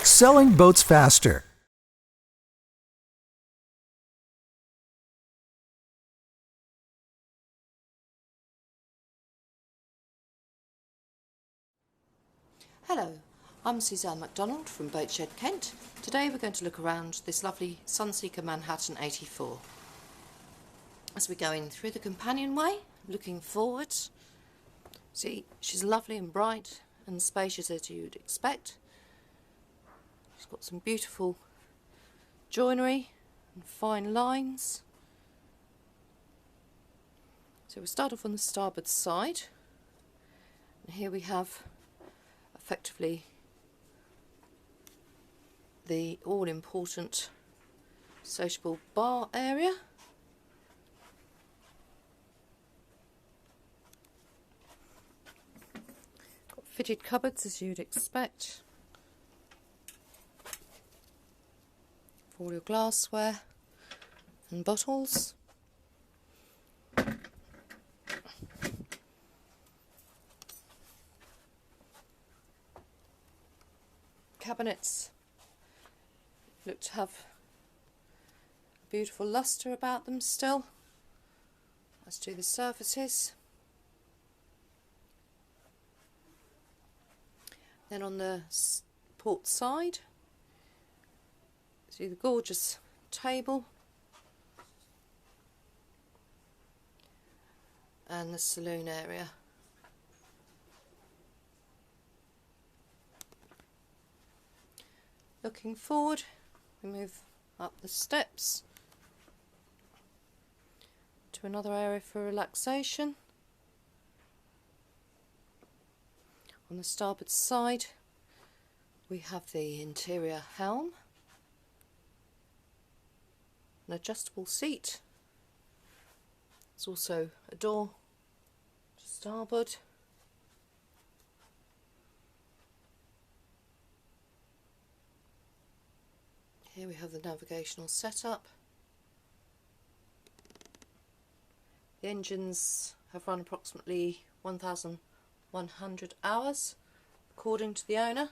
selling boats faster. Hello, I'm Suzanne MacDonald from Boatshed Kent. Today we're going to look around this lovely Sunseeker Manhattan 84. As we go in through the companionway, looking forward, see she's lovely and bright and spacious as you'd expect. She's got some beautiful joinery and fine lines. So we'll start off on the starboard side, and here we have effectively the all-important sociable bar area. Got fitted cupboards as you'd expect for all your glassware and bottles. Cabinets look to have a beautiful lustre about them still, as do the surfaces. Then on the port side, see the gorgeous table and the saloon area. Looking forward, we move up the steps to another area for relaxation. On the starboard side we have the interior helm, an adjustable seat. There's also a door to starboard. Here we have the navigational setup. The engines have run approximately 1,100 hours according to the owner.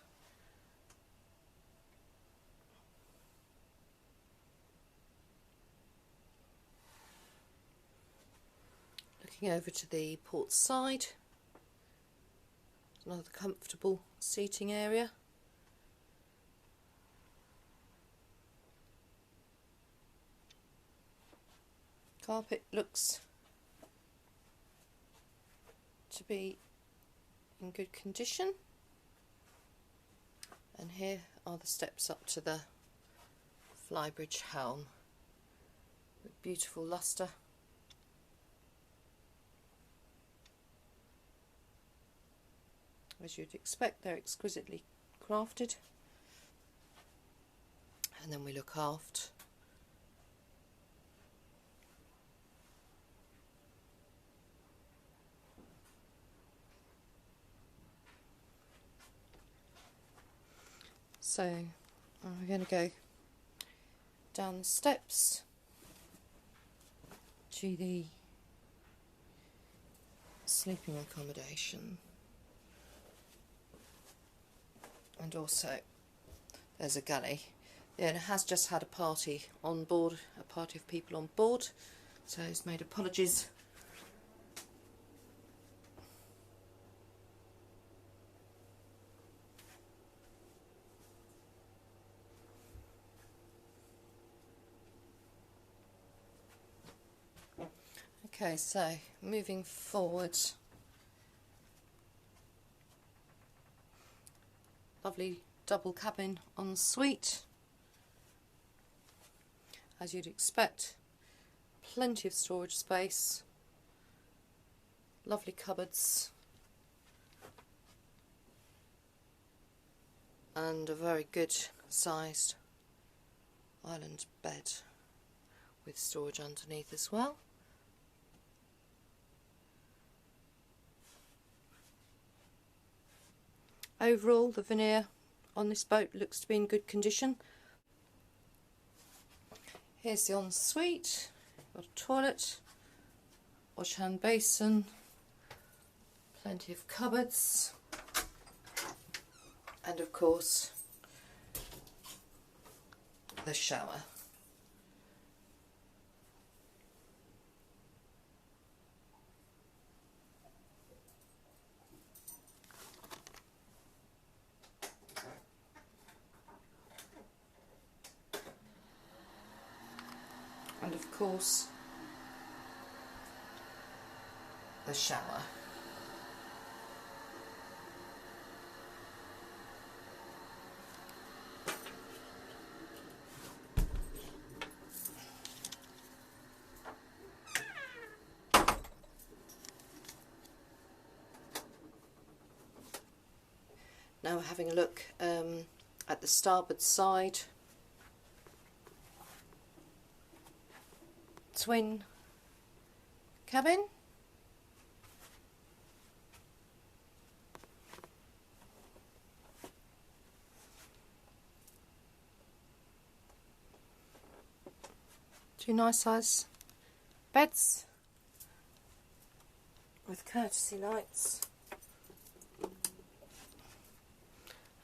Looking over to the port side, another comfortable seating area. Carpet looks to be in good condition, and here are the steps up to the flybridge helm with beautiful lustre. As you'd expect, they're exquisitely crafted. And then we look aft. So we're going to go down the steps to the sleeping accommodation, and also there's a galley. The owner has just had a party on board, a party of people on board, so he's made apologies. Okay, so moving forward, lovely double cabin ensuite, as you'd expect, plenty of storage space, lovely cupboards, and a very good sized island bed with storage underneath as well. Overall, the veneer on this boat looks to be in good condition. Here's the ensuite. Got a toilet, wash hand basin, plenty of cupboards, and of course the shower. And of course, the shower. Now we're having a look at the starboard side. Twin cabin. Two nice size beds with courtesy lights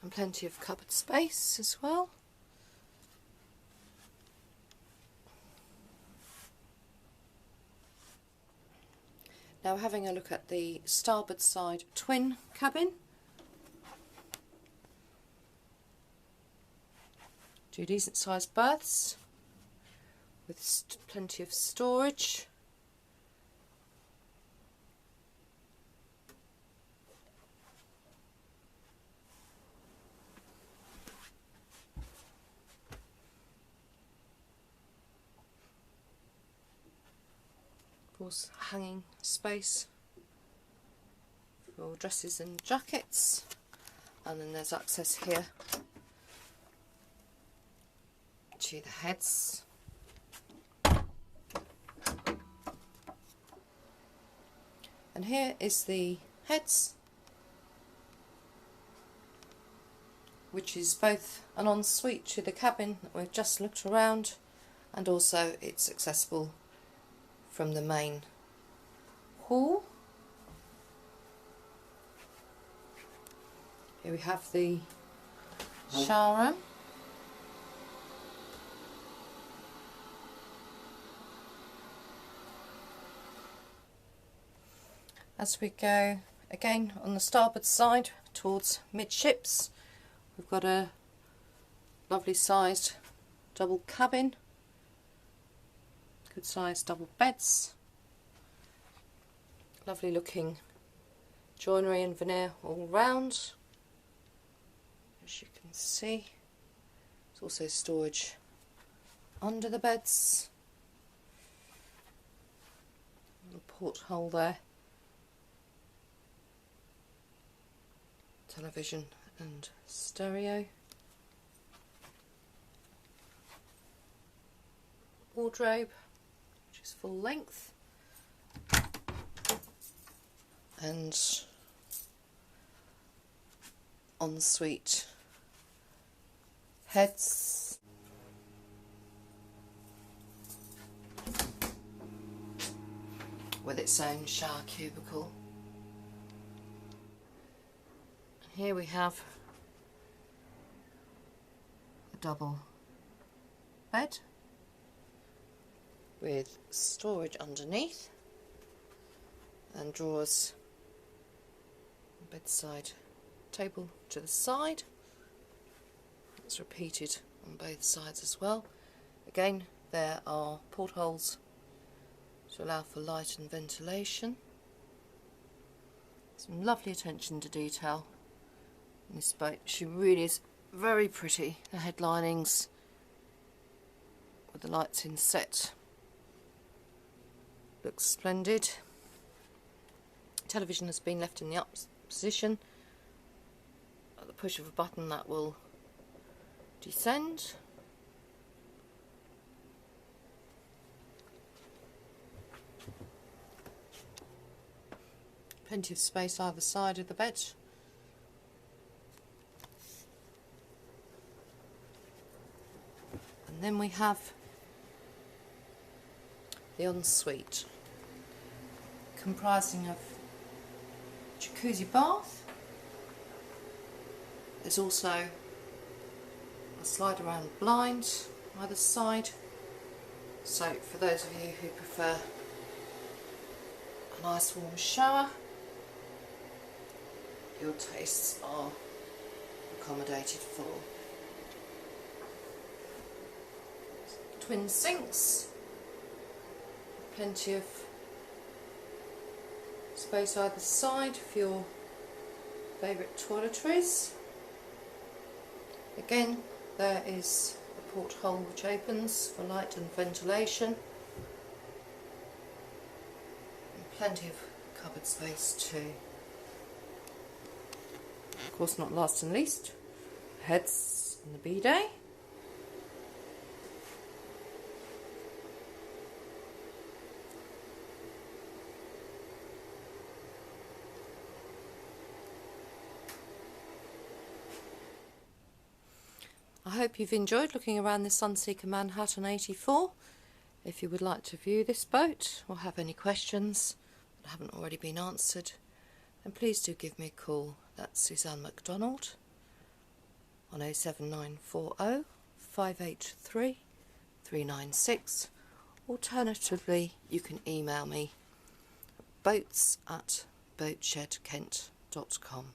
and plenty of cupboard space as well. Now we're having a look at the starboard side twin cabin. Two decent sized berths with plenty of storage. Of course, hanging space for dresses and jackets, and then there's access here to the heads. And here is the heads, which is both an ensuite to the cabin that we've just looked around, and also it's accessible from the main hall. Here we have the shower room. As we go again on the starboard side towards midships, we've got a lovely sized double cabin, good sized double beds, lovely looking joinery and veneer all round, as you can see. There's also storage under the beds, a porthole there, television and stereo, wardrobe which is full length, and ensuite heads. With its own shower cubicle. Here we have a double bed with storage underneath and drawers, bedside table to the side. It's repeated on both sides as well. Again, there are portholes to allow for light and ventilation. Some lovely attention to detail in this boat. She really is very pretty. The headlinings with the lights in set looks splendid. Television has been left in the up position. At the push of a button that will descend. Plenty of space either side of the bed. And then we have the ensuite, comprising of Jacuzzi Bath. There's also a slide around blind either side. So for those of you who prefer a nice warm shower, your tastes are accommodated for. Twin sinks, plenty of space either side for your favourite toiletries. Again, there is a porthole which opens for light and ventilation, and plenty of cupboard space too. Of course, not last and least, heads in the bidet. I hope you've enjoyed looking around the Sunseeker Manhattan 84. If you would like to view this boat or have any questions that haven't already been answered, then please do give me a call. That's Suzanne MacDonald on 07940 583 396. Alternatively, you can email me at boats@boatshedkent.com.